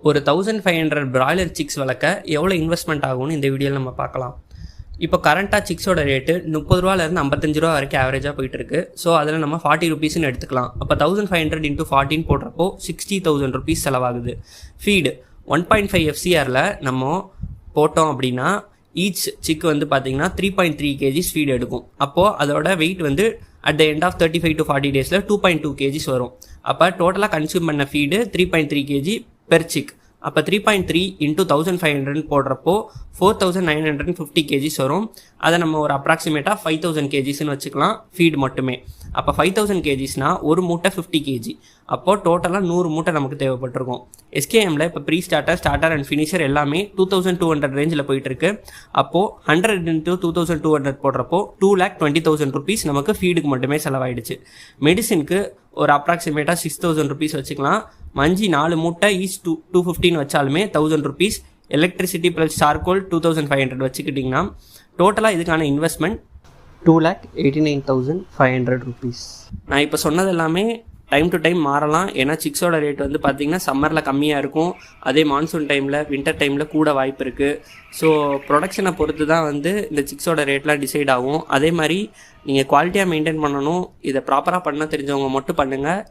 ஒரு 1500 broiler six வளர்க்க எவ்வளோ இன்வெஸ்ட்மெண்ட் ஆகும்னு இந்த வீடியோவில் நம்ம பார்க்கலாம். இப்போ கரண்ட்டாக சிக்ஸோட ரேட்டு 30 ரூபாலேருந்து 55 ரூபா வரைக்கும் ஆவரேஜாக போயிட்டுருக்கு. ஸோ அதில் நம்ம 40 ருபீஸ்ன்னு எடுத்துக்கலாம். அப்போ 1500 × 14 போடுறப்போ 60,000 ருபீஸ் செலவாகுது. ஃபீடு 1.5 FCRல நம்ம போட்டோம் அப்படின்னா ஈச் சிக்கு வந்து பார்த்திங்கன்னா 3.3 kgs ஃபீடு எடுக்கும். அப்போது அதோட வெயிட் வந்து at the end of 35 to 40 டேஸில் 2.2 kgs வரும். அப்போ டோட்டலாக கன்சியூம் பண்ண ஃபீடு 3.3 kg பெர் சிக். அப்போ 3.3 × 1500 போடுறப்போ 4950 kgs வரும். அதை நம்ம ஒரு அப்ராக்சிமேட்டாக 5000 kgsன்னு வச்சுக்கலாம் ஃபீடு மட்டுமே. அப்போ 5000 kgsனா ஒரு மூட்டை 50 kg. அப்போது டோட்டலாக 100 மூட்டை நமக்கு தேவைப்பட்டிருக்கும். SKMல இப்போ pre starter, starter and finisher எல்லாமே 2200 ரேஞ்சில் போயிட்டுருக்கு. அப்போது 100 × 2200 போடுறப்போ 2,20,000 ருபீஸ் நமக்கு ஃபீடுக்கு மட்டுமே செலவாயிடுச்சு. மெடிசினுக்கு ஒரு அப்ராக்சிமேட்டாக 6000 ருபீஸ் வச்சுக்கலாம். மஞ்சி 4 மூட்டை ஈச் 250 வச்சாலுமே 1000 ருபீஸ். எலக்ட்ரிசிட்டி ப்ளஸ் சார்கோல் 2500 வச்சுக்கிட்டிங்கன்னா டோட்டலாக இதுக்கான இன்வெஸ்ட்மெண்ட் 2,89,500 ருபீஸ். நான் இப்போ சொன்னது எல்லாமே டைம் டு டைம் மாறலாம். ஏன்னா சிக்ஸோட ரேட் வந்து பார்த்திங்கன்னா சம்மரில் கம்மியாக இருக்கும், அதே மான்சூன் டைமில், வின்டர் டைமில் கூட வாய்ப்பு இருக்குது. ஸோ ப்ரொடக்ஷனை பொறுத்து தான் வந்து இந்த சிக்ஸோட ரேட்லாம் டிசைட் ஆகும். அதே மாதிரி நீங்கள் குவாலிட்டியாக மெயின்டைன் பண்ணணும். இதை ப்ராப்பராக பண்ண தெரிஞ்சவங்க மட்டும் பண்ணுங்கள்.